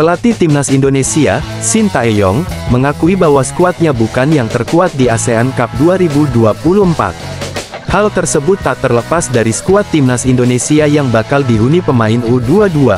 Pelatih Timnas Indonesia, Shin Tae-yong, mengakui bahwa skuadnya bukan yang terkuat di ASEAN Cup 2024. Hal tersebut tak terlepas dari skuad Timnas Indonesia yang bakal dihuni pemain U22.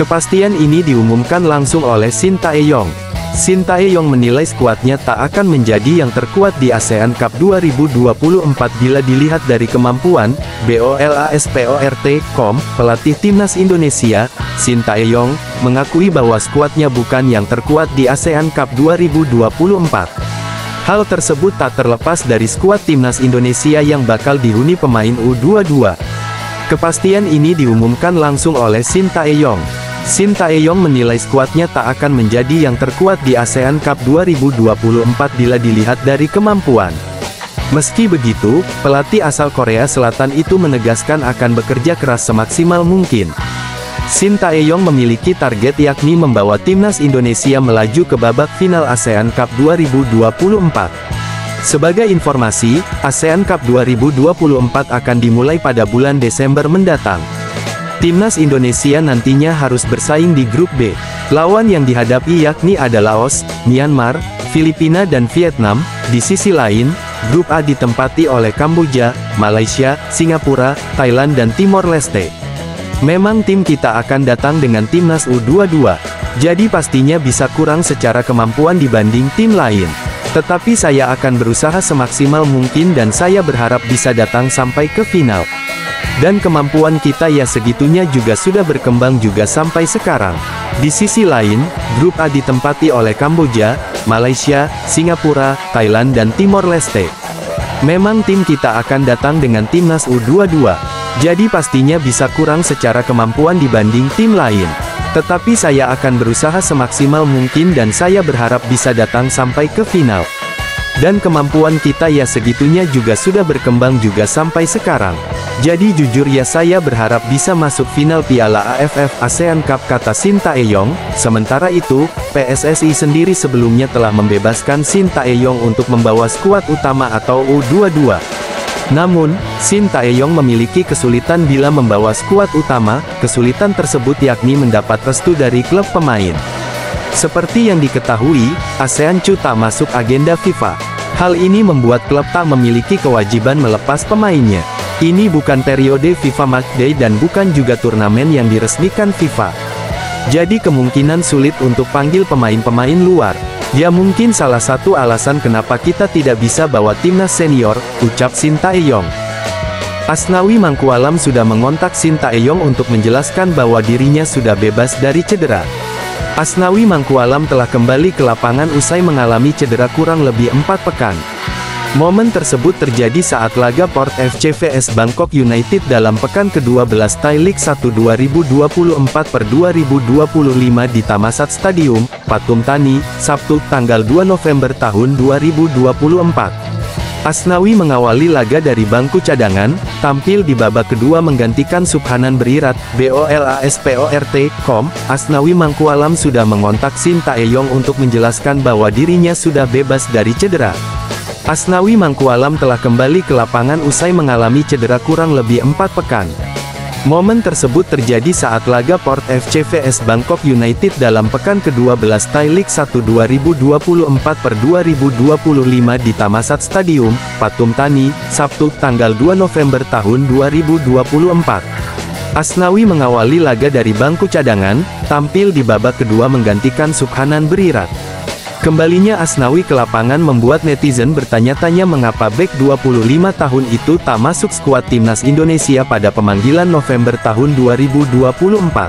Kepastian ini diumumkan langsung oleh Shin Tae-yong. Shin Tae-yong menilai skuadnya tak akan menjadi yang terkuat di ASEAN Cup 2024 bila dilihat dari kemampuan. BOLASPORT.com, pelatih Timnas Indonesia, Shin Tae-yong, mengakui bahwa skuadnya bukan yang terkuat di ASEAN Cup 2024. Hal tersebut tak terlepas dari skuad Timnas Indonesia yang bakal dihuni pemain U22. Kepastian ini diumumkan langsung oleh Shin Tae-yong. Shin Tae-yong menilai skuadnya tak akan menjadi yang terkuat di ASEAN Cup 2024 bila dilihat dari kemampuan. Meski begitu, pelatih asal Korea Selatan itu menegaskan akan bekerja keras semaksimal mungkin. Shin Tae-yong memiliki target yakni membawa Timnas Indonesia melaju ke babak final ASEAN Cup 2024. Sebagai informasi, ASEAN Cup 2024 akan dimulai pada bulan Desember mendatang. Timnas Indonesia nantinya harus bersaing di grup B. Lawan yang dihadapi yakni ada Laos, Myanmar, Filipina dan Vietnam. Di sisi lain, grup A ditempati oleh Kamboja, Malaysia, Singapura, Thailand dan Timor Leste. Memang tim kita akan datang dengan timnas U22, jadi pastinya bisa kurang secara kemampuan dibanding tim lain. Tetapi saya akan berusaha semaksimal mungkin dan saya berharap bisa datang sampai ke final. Dan kemampuan kita ya segitunya juga sudah berkembang juga sampai sekarang. Di sisi lain, grup A ditempati oleh Kamboja, Malaysia, Singapura, Thailand dan Timor Leste. Memang tim kita akan datang dengan timnas U22, jadi pastinya bisa kurang secara kemampuan dibanding tim lain. Tetapi saya akan berusaha semaksimal mungkin dan saya berharap bisa datang sampai ke final. Dan kemampuan kita ya segitunya juga sudah berkembang juga sampai sekarang. Jadi jujur ya saya berharap bisa masuk final Piala AFF ASEAN Cup, kata Shin Tae-yong. Sementara itu, PSSI sendiri sebelumnya telah membebaskan Shin Tae-yong untuk membawa skuad utama atau U22. Namun, Shin Tae-yong memiliki kesulitan bila membawa skuad utama. Kesulitan tersebut yakni mendapat restu dari klub pemain. Seperti yang diketahui, ASEAN Cup tak masuk agenda FIFA. Hal ini membuat klub tak memiliki kewajiban melepas pemainnya. Ini bukan periode FIFA Matchday dan bukan juga turnamen yang diresmikan FIFA. Jadi kemungkinan sulit untuk panggil pemain-pemain luar. Ya mungkin salah satu alasan kenapa kita tidak bisa bawa timnas senior, ucap Shin Tae-yong. Asnawi Mangkualam sudah mengontak Shin Tae-yong untuk menjelaskan bahwa dirinya sudah bebas dari cedera. Asnawi Mangkualam telah kembali ke lapangan usai mengalami cedera kurang lebih 4 pekan. Momen tersebut terjadi saat laga Port FC vs Bangkok United dalam pekan ke-12 Thai League 1 2024/2025 di Thammasat Stadium, Pathum Thani, Sabtu, tanggal 2 November tahun 2024. Asnawi mengawali laga dari bangku cadangan, tampil di babak kedua menggantikan Subhanan Berirat. BOLASPORT.com, Asnawi Mangkualam sudah mengontak Shin Tae-yong untuk menjelaskan bahwa dirinya sudah bebas dari cedera. Asnawi Mangkualam telah kembali ke lapangan usai mengalami cedera kurang lebih 4 pekan. Momen tersebut terjadi saat laga Port FC vs Bangkok United dalam pekan ke-12 Thai League 1 2024/2025 di Thammasat Stadium, Pathum Thani, Sabtu, tanggal 2 November tahun 2024. Asnawi mengawali laga dari bangku cadangan, tampil di babak kedua menggantikan Subhanan Berirat. Kembalinya Asnawi ke lapangan membuat netizen bertanya-tanya mengapa bek 25 tahun itu tak masuk skuad timnas Indonesia pada pemanggilan November tahun 2024.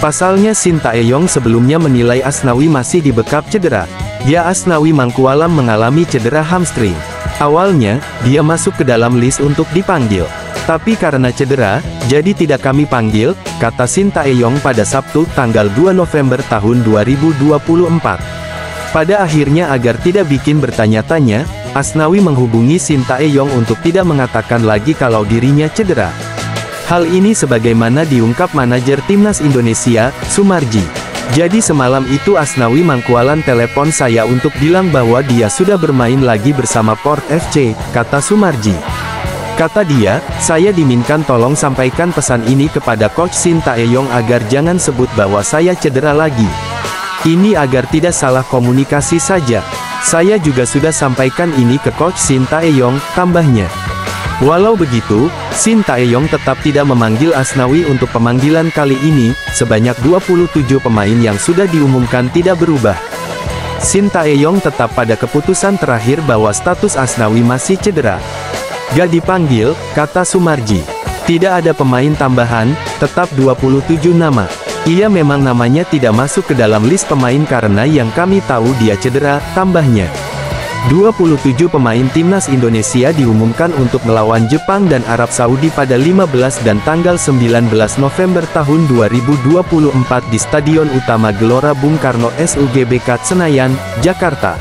Pasalnya Shin Tae-yong sebelumnya menilai Asnawi masih dibekap cedera. Ya, Asnawi Mangkualam mengalami cedera hamstring. Awalnya, dia masuk ke dalam list untuk dipanggil. Tapi karena cedera, jadi tidak kami panggil, kata Shin Tae-yong pada Sabtu, tanggal 2 November tahun 2024. Pada akhirnya agar tidak bikin bertanya-tanya, Asnawi menghubungi Shin Tae-yong untuk tidak mengatakan lagi kalau dirinya cedera. Hal ini sebagaimana diungkap manajer Timnas Indonesia, Sumarji. Jadi semalam itu Asnawi Mangkualam telepon saya untuk bilang bahwa dia sudah bermain lagi bersama Port FC, kata Sumarji. Kata dia, saya diminkan tolong sampaikan pesan ini kepada Coach Shin Tae-yong agar jangan sebut bahwa saya cedera lagi. Ini agar tidak salah komunikasi saja. Saya juga sudah sampaikan ini ke Coach Shin Tae-yong, tambahnya. Walau begitu, Shin Tae-yong tetap tidak memanggil Asnawi untuk pemanggilan kali ini, sebanyak 27 pemain yang sudah diumumkan tidak berubah. Shin Tae-yong tetap pada keputusan terakhir bahwa status Asnawi masih cedera. Gak dipanggil, kata Sumarji. Tidak ada pemain tambahan, tetap 27 nama. Ia memang namanya tidak masuk ke dalam list pemain karena yang kami tahu dia cedera, tambahnya. 27 pemain timnas Indonesia diumumkan untuk melawan Jepang dan Arab Saudi pada 15 dan tanggal 19 November tahun 2024 di Stadion Utama Gelora Bung Karno SUGBK Senayan, Jakarta.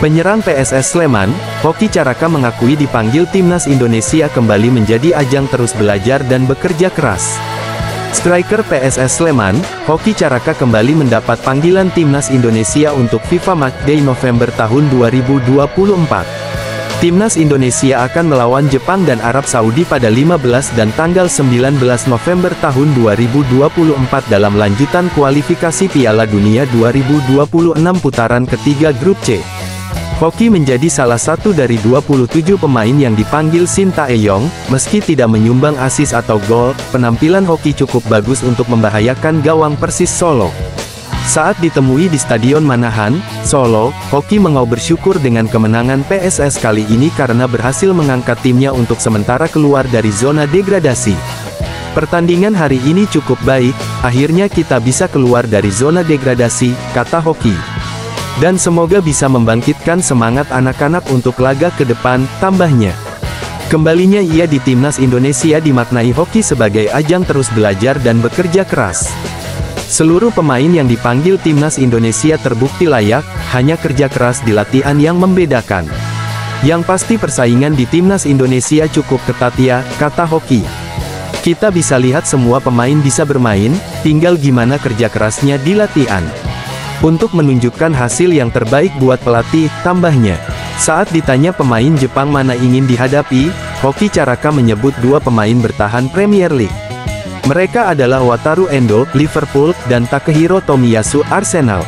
Penyerang PSS Sleman, Hoki Caraka mengakui dipanggil timnas Indonesia kembali menjadi ajang terus belajar dan bekerja keras. Striker PSS Sleman, Hoki Caraka kembali mendapat panggilan timnas Indonesia untuk FIFA Matchday November tahun 2024. Timnas Indonesia akan melawan Jepang dan Arab Saudi pada 15 dan tanggal 19 November tahun 2024 dalam lanjutan kualifikasi Piala Dunia 2026 putaran ketiga Grup C. Hoki menjadi salah satu dari 27 pemain yang dipanggil Shin Tae-yong, meski tidak menyumbang assist atau gol, penampilan Hoki cukup bagus untuk membahayakan gawang Persis Solo. Saat ditemui di Stadion Manahan, Solo, Hoki mengaku bersyukur dengan kemenangan PSS kali ini karena berhasil mengangkat timnya untuk sementara keluar dari zona degradasi. Pertandingan hari ini cukup baik, akhirnya kita bisa keluar dari zona degradasi, kata Hoki. Dan semoga bisa membangkitkan semangat anak-anak untuk laga ke depan, tambahnya. Kembalinya ia di timnas Indonesia dimaknai Hoki sebagai ajang terus belajar dan bekerja keras. Seluruh pemain yang dipanggil timnas Indonesia terbukti layak, hanya kerja keras di latihan yang membedakan. Yang pasti persaingan di timnas Indonesia cukup ketat ya, kata Hoki. Kita bisa lihat semua pemain bisa bermain, tinggal gimana kerja kerasnya di latihan. Untuk menunjukkan hasil yang terbaik buat pelatih, tambahnya. Saat ditanya pemain Jepang mana ingin dihadapi, Hoki Caraka menyebut dua pemain bertahan Premier League. Mereka adalah Wataru Endo, Liverpool, dan Takehiro Tomiyasu, Arsenal.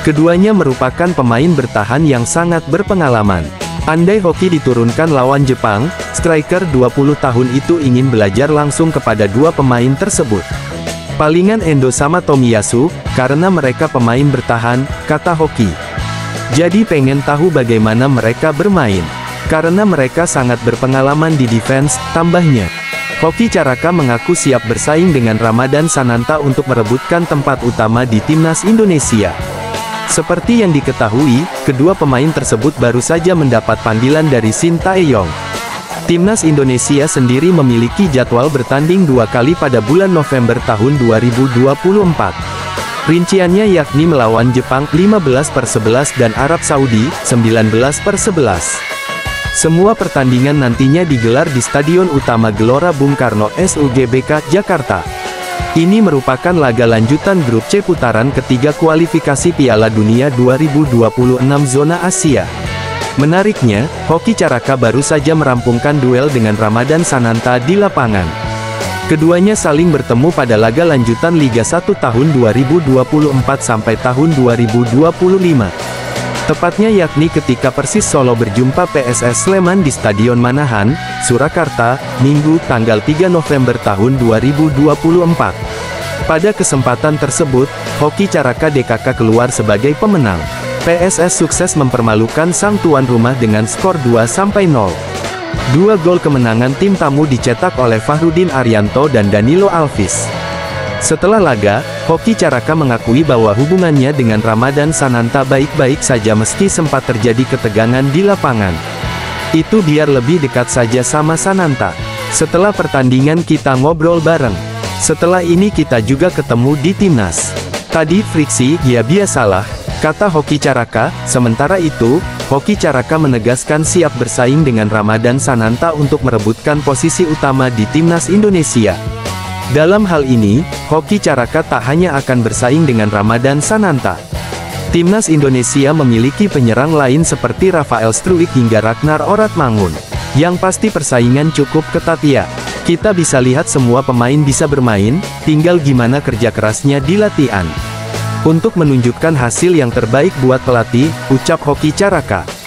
Keduanya merupakan pemain bertahan yang sangat berpengalaman. Andai Hoki diturunkan lawan Jepang, striker 20 tahun itu ingin belajar langsung kepada dua pemain tersebut. Palingan Endo sama Tomiyasu, karena mereka pemain bertahan, kata Hoki. Jadi pengen tahu bagaimana mereka bermain. Karena mereka sangat berpengalaman di defense, tambahnya. Hoki Caraka mengaku siap bersaing dengan Ramadan Sananta untuk merebutkan tempat utama di timnas Indonesia. Seperti yang diketahui, kedua pemain tersebut baru saja mendapat panggilan dari Shin Tae-yong. Timnas Indonesia sendiri memiliki jadwal bertanding 2 kali pada bulan November tahun 2024. Rinciannya yakni melawan Jepang 15/11 dan Arab Saudi 19/11. Semua pertandingan nantinya digelar di Stadion Utama Gelora Bung Karno SUGBK, Jakarta. Ini merupakan laga lanjutan Grup C putaran ketiga kualifikasi Piala Dunia 2026 zona Asia. Menariknya, Hoki Caraka baru saja merampungkan duel dengan Ramadan Sananta di lapangan. Keduanya saling bertemu pada laga lanjutan Liga 1 tahun 2024 sampai tahun 2025. Tepatnya yakni ketika Persis Solo berjumpa PSS Sleman di Stadion Manahan, Surakarta, Minggu, tanggal 3 November tahun 2024. Pada kesempatan tersebut, Hoki Caraka DKK keluar sebagai pemenang. PSS sukses mempermalukan sang tuan rumah dengan skor 2-0. Dua gol kemenangan tim tamu dicetak oleh Fahrudin Arianto dan Danilo Alves. Setelah laga, Hoki Caraka mengakui bahwa hubungannya dengan Ramadan Sananta baik-baik saja meski sempat terjadi ketegangan di lapangan. Itu biar lebih dekat saja sama Sananta. Setelah pertandingan kita ngobrol bareng. Setelah ini kita juga ketemu di timnas. Tadi friksi, ya biasalah, kata Hoki Caraka. Sementara itu, Hoki Caraka menegaskan siap bersaing dengan Ramadan Sananta untuk merebutkan posisi utama di timnas Indonesia. Dalam hal ini, Hoki Caraka tak hanya akan bersaing dengan Ramadan Sananta. Timnas Indonesia memiliki penyerang lain seperti Rafael Struijk hingga Ragnar Oratmangun. Yang pasti persaingan cukup ketat ya. Kita bisa lihat semua pemain bisa bermain, tinggal gimana kerja kerasnya di latihan. Untuk menunjukkan hasil yang terbaik buat pelatih, ucap Hoki Caraka.